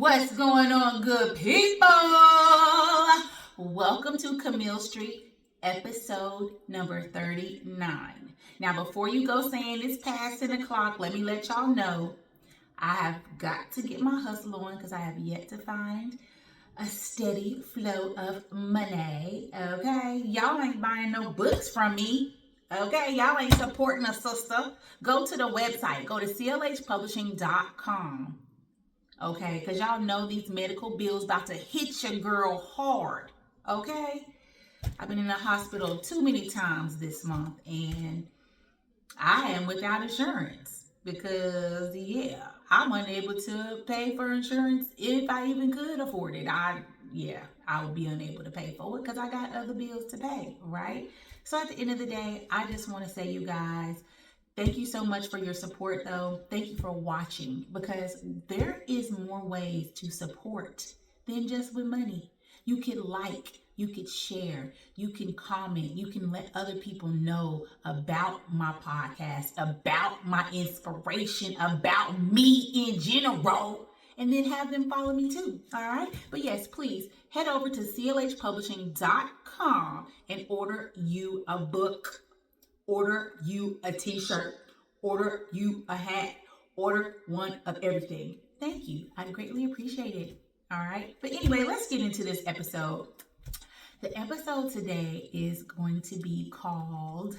What's going on, good people? Welcome to Camille St, episode number 39. Now, before you go saying it's past 10 o'clock, let me let y'all know I have got to get my hustle on because I have yet to find a steady flow of money. Okay, y'all ain't buying no books from me. Okay, y'all ain't supporting a sister. Go to the website, go to clhpublishing.com. Okay, because y'all know these medical bills about to hit your girl hard. Okay, I've been in the hospital too many times this month, and I am without insurance because, yeah, I'm unable to pay for insurance if I even could afford it. I would be unable to pay for it because I got other bills to pay, right? So at the end of the day, I just want to say, you guys, thank you so much for your support, though. Thank you for watching, because there is more ways to support than just with money. You can like, you can share, you can comment, you can let other people know about my podcast, about my inspiration, about me in general, and then have them follow me too. All right? But yes, please head over to clhpublishing.com and order you a book. Order you a t-shirt, order you a hat, order one of everything. Thank you. I greatly appreciate it. All right. But anyway, let's get into this episode. The episode today is going to be called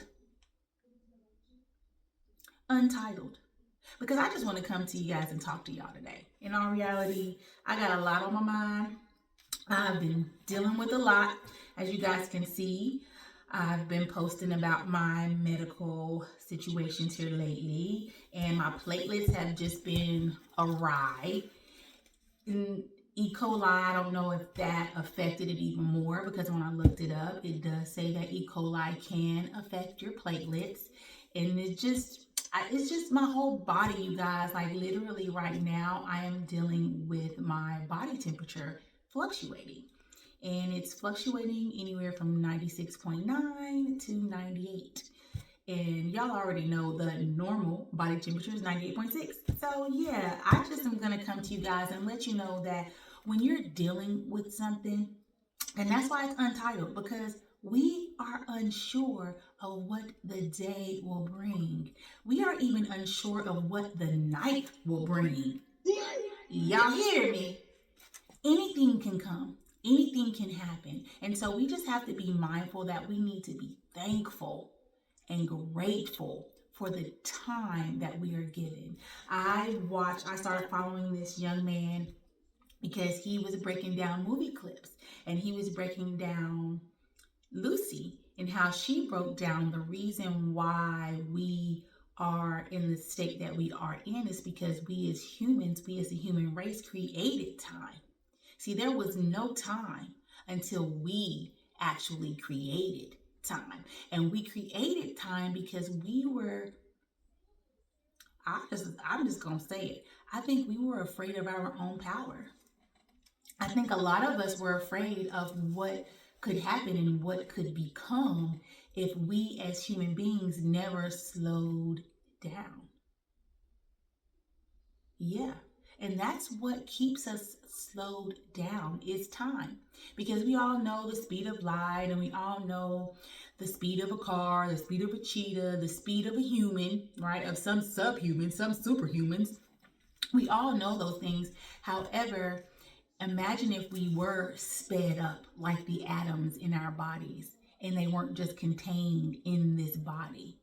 Untitled, because I just want to come to you guys and talk to y'all today. In all reality, I got a lot on my mind. I've been dealing with a lot, as you guys can see. I've been posting about my medical situations here lately, and my platelets have just been awry. E. coli, I don't know if that affected it even more, because when I looked it up, it does say that E. coli can affect your platelets. And it's just my whole body, you guys. Like, literally right now, I am dealing with my body temperature fluctuating. And it's fluctuating anywhere from 96.9 to 98. And y'all already know the normal body temperature is 98.6. So yeah, I just am going to come to you guys and let you know that when you're dealing with something, and that's why it's untitled, because we are unsure of what the day will bring. We are even unsure of what the night will bring. Y'all hear me? Anything can come. Anything can happen. And so we just have to be mindful that we need to be thankful and grateful for the time that we are given. I started following this young man because he was breaking down movie clips, and he was breaking down Lucy and how she broke down the reason why we are in the state that we are in is because we as humans, we as a human race, created time. See, there was no time until we actually created time. And we created time because I'm just going to say it. I think we were afraid of our own power. I think a lot of us were afraid of what could happen and what could become if we as human beings never slowed down. Yeah. And that's what keeps us slowed down, is time. Because we all know the speed of light, and we all know the speed of a car, the speed of a cheetah, the speed of a human, right? Of some subhumans, some superhumans. We all know those things. However, imagine if we were sped up like the atoms in our bodies, and they weren't just contained in this body.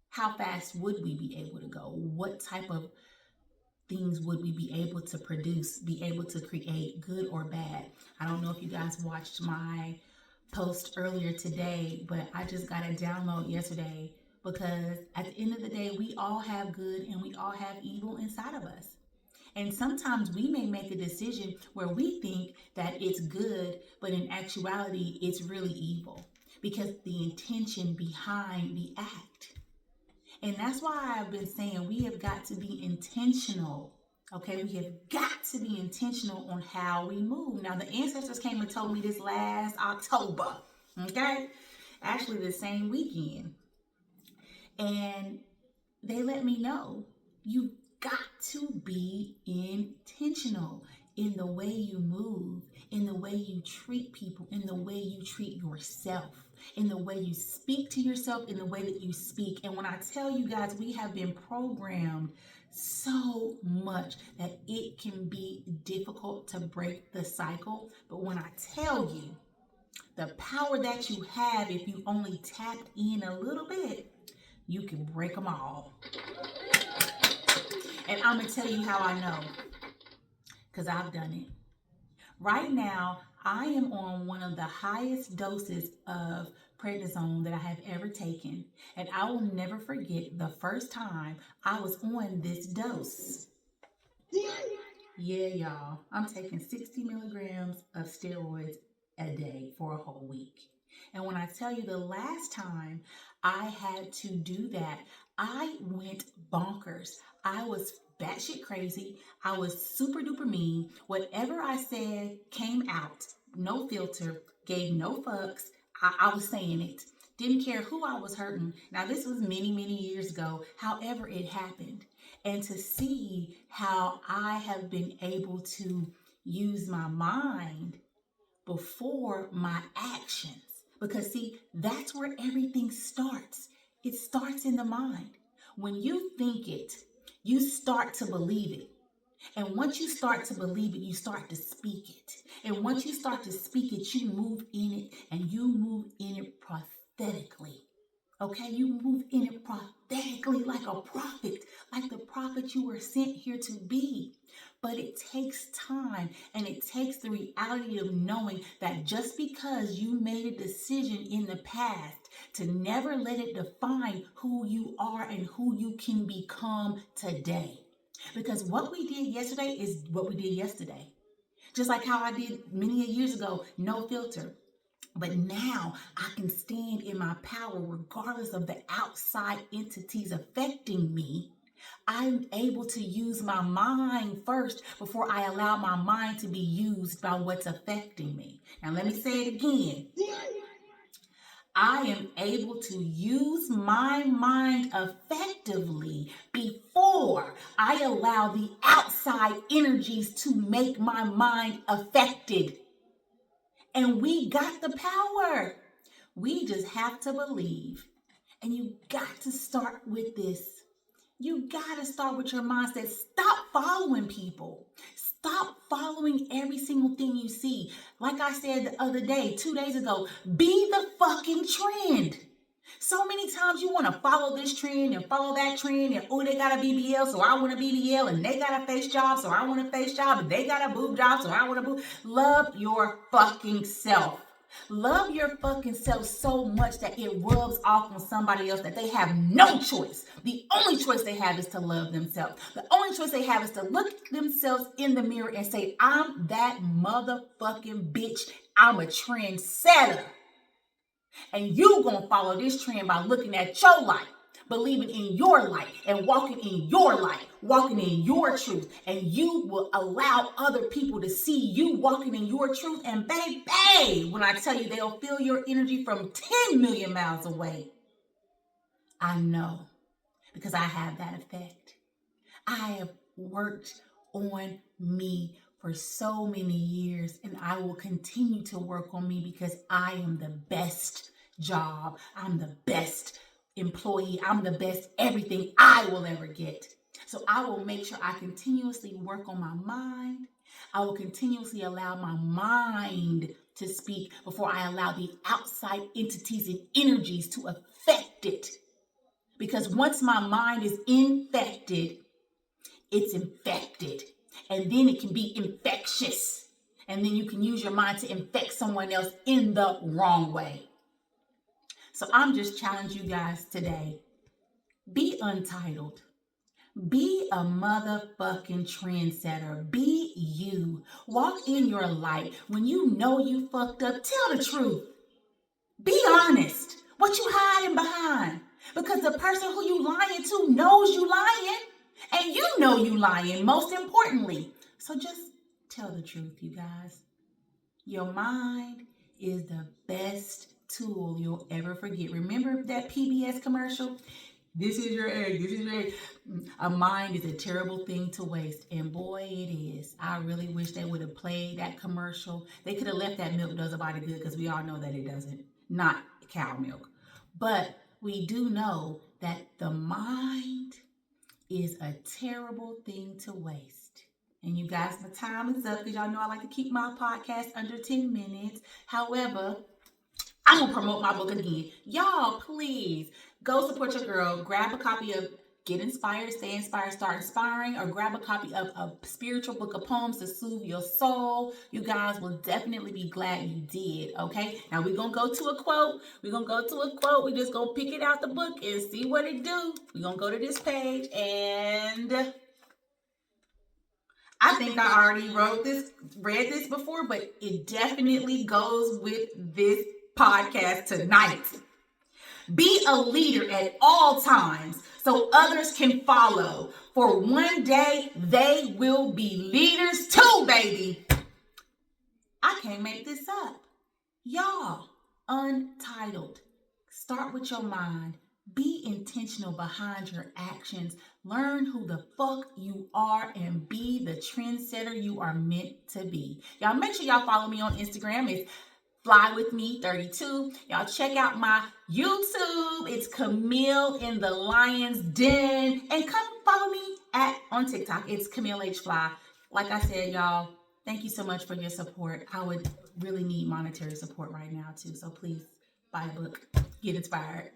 How fast would we be able to go? What type of things would we be able to produce, be able to create, good or bad? I don't know if you guys watched my post earlier today, but I just got a download yesterday, because at the end of the day, we all have good and we all have evil inside of us. And sometimes we may make a decision where we think that it's good, but in actuality, it's really evil, because the intention behind the act. And that's why I've been saying we have got to be intentional. Okay, we have got to be intentional on how we move. Now, the ancestors came and told me this last October, okay? Actually, the same weekend. And they let me know, you've got to be intentional. in the way you move, in the way you treat people, in the way you treat yourself, in the way you speak to yourself, in the way that you speak. And when I tell you guys, we have been programmed so much that it can be difficult to break the cycle. But when I tell you the power that you have, if you only tapped in a little bit, you can break them all. And I'm going to tell you how I know, because I've done it. Right now, I am on one of the highest doses of prednisone that I have ever taken. And I will never forget the first time I was on this dose. Yeah, y'all, I'm taking 60 milligrams of steroids a day for a whole week. And when I tell you the last time I had to do that, I went bonkers. I was batshit crazy. I was super duper mean. Whatever I said came out. No filter. Gave no fucks. I was saying it. Didn't care who I was hurting. Now, this was many, many years ago. However, it happened. And to see how I have been able to use my mind before my actions. Because see, that's where everything starts. It starts in the mind. When you think it, you start to believe it. And once you start to believe it, you start to speak it. And once you start to speak it, you move in it, and you move in it prophetically. Okay, you move in it prophetically like a prophet, like the prophet you were sent here to be. But it takes time, and it takes the reality of knowing that just because you made a decision in the past, to never let it define who you are and who you can become today. Because what we did yesterday is what we did yesterday. Just like how I did many years ago, no filter. But now I can stand in my power regardless of the outside entities affecting me. I'm able to use my mind first before I allow my mind to be used by what's affecting me. Now let me say it again. I am able to use my mind effectively before I allow the outside energies to make my mind affected. And we got the power. We just have to believe. And you got to start with this. You got to start with your mindset. Stop following people. Stop following every single thing you see. Like I said the other day, 2 days ago, be the fucking trend. So many times you want to follow this trend and follow that trend, and oh, they got a BBL, so I want a BBL, and they got a face job, so I want a face job, and they got a boob job, so I want a boob. Love your fucking self. Love your fucking self so much that it rubs off on somebody else, that they have no choice. The only choice they have is to love themselves. The only choice they have is to look themselves in the mirror and say, I'm that motherfucking bitch. I'm a trendsetter. And you gonna follow this trend by looking at your life, believing in your light, and walking in your light, walking in your truth. And you will allow other people to see you walking in your truth. And baby, when I tell you, they'll feel your energy from 10 million miles away. I know, because I have that effect. I have worked on me for so many years, and I will continue to work on me because I am the best job. I'm the best employee. I'm the best everything I will ever get. So I will make sure I continuously work on my mind. I will continuously allow my mind to speak before I allow the outside entities and energies to affect it. Because once my mind is infected, it's infected. And then it can be infectious. And then you can use your mind to infect someone else in the wrong way. So I'm just challenging you guys today. Be untitled. Be a motherfucking trendsetter. Be you. Walk in your light. When you know you fucked up, tell the truth. Be honest. What you hiding behind? Because the person who you lying to knows you lying. And you know you lying, most importantly. So just tell the truth, you guys. Your mind is the best tool you'll ever forget. Remember that PBS commercial? This is your egg. This is your egg. A mind is a terrible thing to waste. And boy, it is. I really wish they would have played that commercial. They could have left that milk does a body good because we all know that it doesn't. Not cow milk. But we do know that the mind is a terrible thing to waste. And you guys, my time is up because y'all know I like to keep my podcast under 10 minutes. However, I'm going to promote my book again. Y'all, please go support your girl. Grab a copy of Get Inspired, Stay Inspired, Start Inspiring, or grab a copy of a spiritual book of poems to soothe your soul. You guys will definitely be glad you did, okay? Now, we're going to go to a quote. We're going to go to a quote. We're just going to pick it out the book and see what it do. We're going to go to this page, and I think I already read this before, but it definitely goes with this podcast tonight. Be a leader at all times so others can follow. For one day, they will be leaders too, baby. I can't make this up. Y'all, Untitled. Start with your mind. Be intentional behind your actions. Learn who the fuck you are and be the trendsetter you are meant to be. Y'all make sure y'all follow me on Instagram. It's Fly With Me 32. Y'all check out my YouTube. It's Camille in the Lion's Den. And come follow me on TikTok. It's Camille H Fly. Like I said, y'all, thank you so much for your support. I would really need monetary support right now too. So please buy a book. Get inspired.